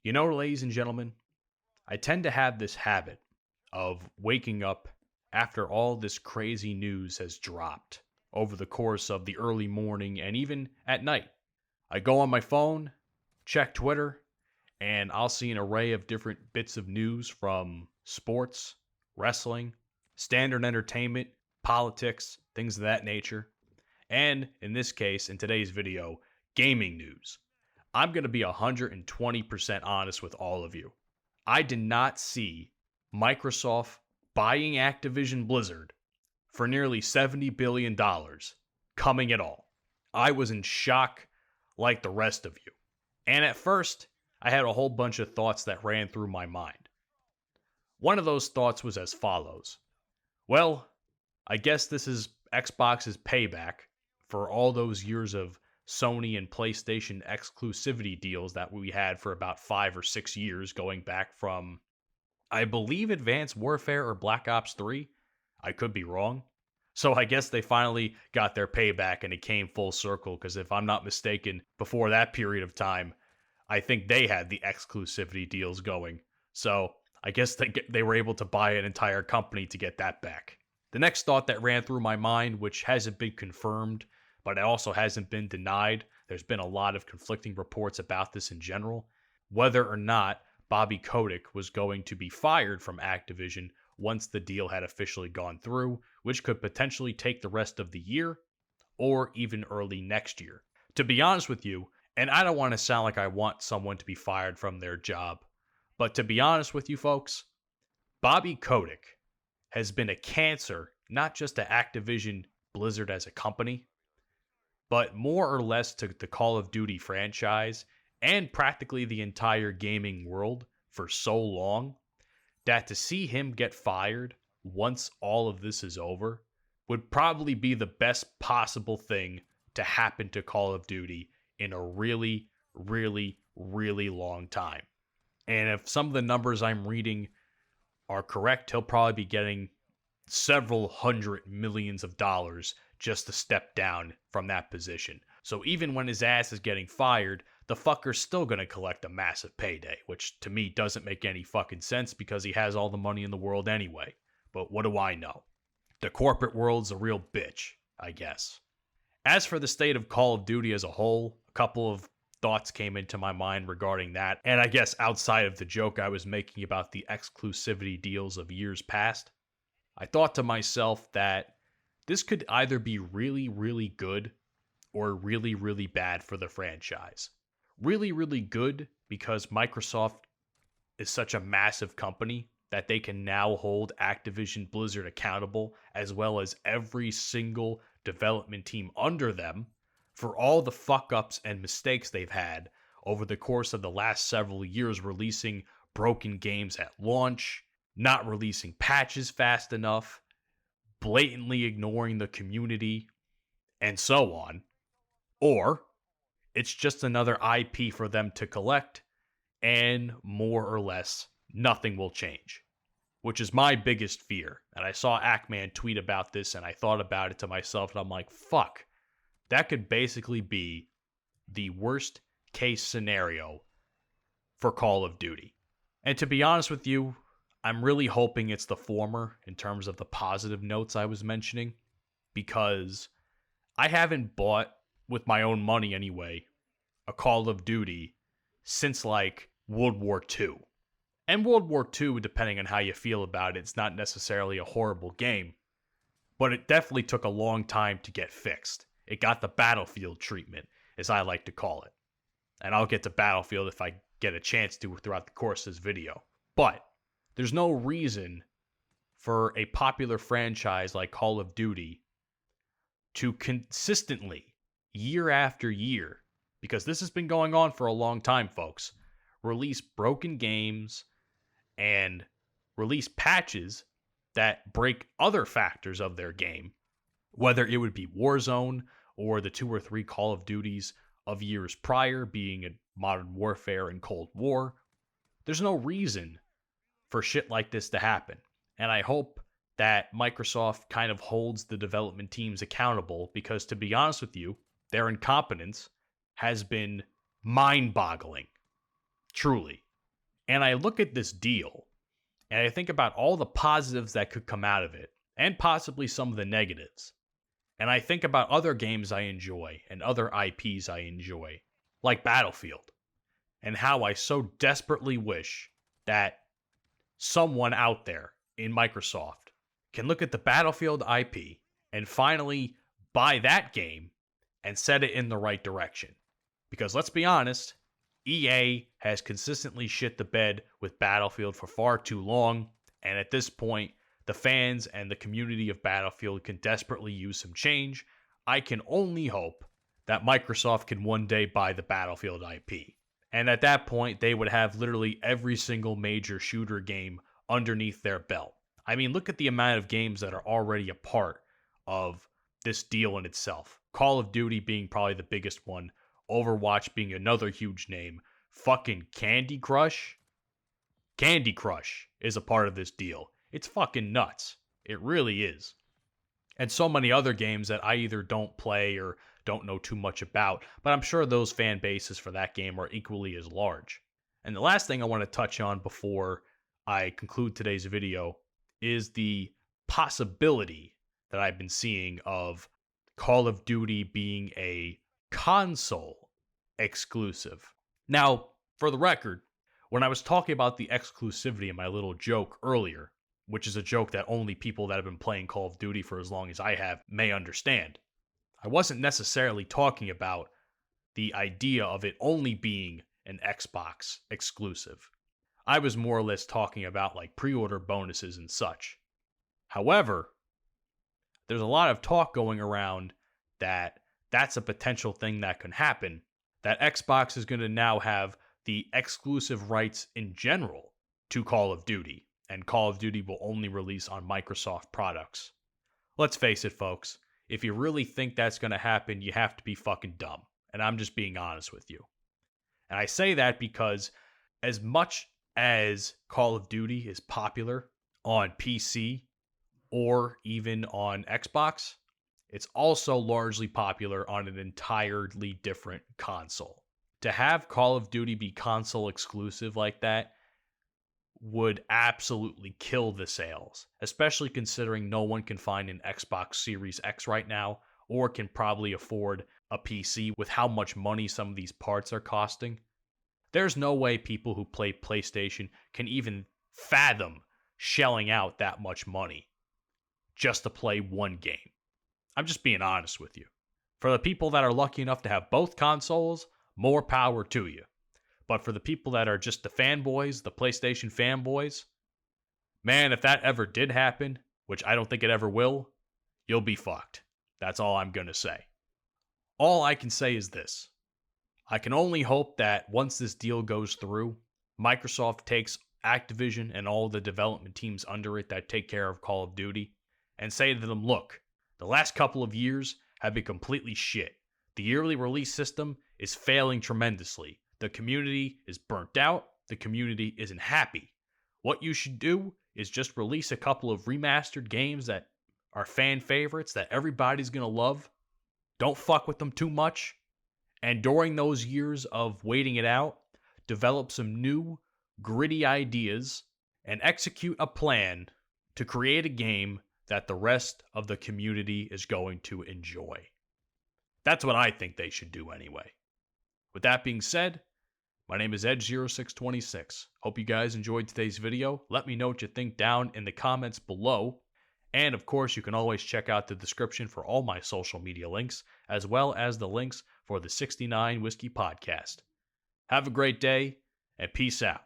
You know, ladies and gentlemen, I tend to have this habit of waking up after all this crazy news has dropped over the course of the early morning and even at night. I go on my phone, check Twitter, and I'll see an array of different bits of news from sports, wrestling, standard entertainment, politics, things of that nature. And in this case, in today's video, gaming news. I'm going to be 120% honest with all of you. I did not see Microsoft buying Activision Blizzard for nearly $70 billion coming at all. I was in shock like the rest of you. And at first, I had a whole bunch of thoughts that ran through my mind. One of those thoughts was as follows. Well, I guess this is Xbox's payback for all those years of Sony and PlayStation exclusivity deals that we had for about 5 or 6 years, going back from, I believe, Advanced Warfare or Black Ops 3. I could be wrong. So I guess they finally got their payback and it came full circle, because if I'm not mistaken, before that period of time, I think they had the exclusivity deals going. So I guess they were able to buy an entire company to get that back. The next thought that ran through my mind, which hasn't been confirmed, but it also hasn't been denied. There's been a lot of conflicting reports about this in general. Whether or not Bobby Kotick was going to be fired from Activision once the deal had officially gone through, which could potentially take the rest of the year or even early next year. To be honest with you, and I don't want to sound like I want someone to be fired from their job, but to be honest with you folks, Bobby Kotick has been a cancer, not just to Activision Blizzard as a company, but more or less to the Call of Duty franchise and practically the entire gaming world for so long, that to see him get fired once all of this is over would probably be the best possible thing to happen to Call of Duty in a really, really, really long time. And if some of the numbers I'm reading are correct, he'll probably be getting several hundred millions of dollars just to step down from that position. So even when his ass is getting fired, the fucker's still going to collect a massive payday, which to me doesn't make any fucking sense because he has all the money in the world anyway. But what do I know? The corporate world's a real bitch, I guess. As for the state of Call of Duty as a whole, a couple of thoughts came into my mind regarding that. And I guess outside of the joke I was making about the exclusivity deals of years past, I thought to myself that this could either be really, really good or really, really bad for the franchise. Really, really good because Microsoft is such a massive company that they can now hold Activision Blizzard accountable, as well as every single development team under them, for all the fuck-ups and mistakes they've had over the course of the last several years, releasing broken games at launch, not releasing patches fast enough, blatantly ignoring the community, and so on. Or it's just another IP for them to collect, and more or less, nothing will change. Which is my biggest fear. And I saw Ackman tweet about this, and I thought about it to myself, and I'm like, fuck. That could basically be the worst case scenario for Call of Duty. And to be honest with you, I'm really hoping it's the former in terms of the positive notes I was mentioning, because I haven't bought, with my own money anyway, a Call of Duty since like World War II. And World War II, depending on how you feel about it, it's not necessarily a horrible game, but it definitely took a long time to get fixed. It got the Battlefield treatment, as I like to call it. And I'll get to Battlefield if I get a chance to throughout the course of this video. But there's no reason for a popular franchise like Call of Duty to consistently, year after year, because this has been going on for a long time, folks, release broken games and release patches that break other factors of their game, whether it would be Warzone or the 2 or 3 Call of Duties of years prior, being Modern Warfare and Cold War. There's no reason for shit like this to happen. And I hope that Microsoft kind of holds the development teams accountable, because to be honest with you, their incompetence has been mind-boggling. Truly. And I look at this deal and I think about all the positives that could come out of it and possibly some of the negatives. And I think about other games I enjoy and other IPs I enjoy, like Battlefield, and how I so desperately wish that someone out there in Microsoft can look at the Battlefield IP and finally buy that game and set it in the right direction. Because let's be honest, EA has consistently shit the bed with Battlefield for far too long, and at this point, the fans and the community of Battlefield can desperately use some change. I can only hope that Microsoft can one day buy the Battlefield IP. And at that point, they would have literally every single major shooter game underneath their belt. I mean, look at the amount of games that are already a part of this deal in itself. Call of Duty being probably the biggest one, Overwatch being another huge name, fucking Candy Crush. Candy Crush is a part of this deal. It's fucking nuts. It really is. And so many other games that I either don't play or don't know too much about, but I'm sure those fan bases for that game are equally as large. And the last thing I want to touch on before I conclude today's video is the possibility that I've been seeing of Call of Duty being a console exclusive. Now, for the record, when I was talking about the exclusivity in my little joke earlier, which is a joke that only people that have been playing Call of Duty for as long as I have may understand, I wasn't necessarily talking about the idea of it only being an Xbox exclusive. I was more or less talking about like pre-order bonuses and such. However, there's a lot of talk going around that that's a potential thing that can happen, that Xbox is going to now have the exclusive rights in general to Call of Duty, and Call of Duty will only release on Microsoft products. Let's face it, folks, if you really think that's going to happen, you have to be fucking dumb, and I'm just being honest with you. And I say that because as much as Call of Duty is popular on PC or even on Xbox, it's also largely popular on an entirely different console. To have Call of Duty be console exclusive like that would absolutely kill the sales, especially considering no one can find an Xbox Series X right now or can probably afford a PC with how much money some of these parts are costing. There's no way people who play PlayStation can even fathom shelling out that much money just to play one game. I'm just being honest with you. For the people that are lucky enough to have both consoles, more power to you. But for the people that are just the fanboys, the PlayStation fanboys, man, if that ever did happen, which I don't think it ever will, you'll be fucked. That's all I'm going to say. All I can say is this. I can only hope that once this deal goes through, Microsoft takes Activision and all the development teams under it that take care of Call of Duty and say to them, look, the last couple of years have been completely shit. The yearly release system is failing tremendously. The community is burnt out. The community isn't happy. What you should do is just release a couple of remastered games that are fan favorites that everybody's going to love. Don't fuck with them too much. And during those years of waiting it out, develop some new, gritty ideas and execute a plan to create a game that the rest of the community is going to enjoy. That's what I think they should do anyway. With that being said, my name is Edge0626. Hope you guys enjoyed today's video. Let me know what you think down in the comments below. And of course, you can always check out the description for all my social media links, as well as the links for the 69 Whiskey Podcast. Have a great day, and peace out.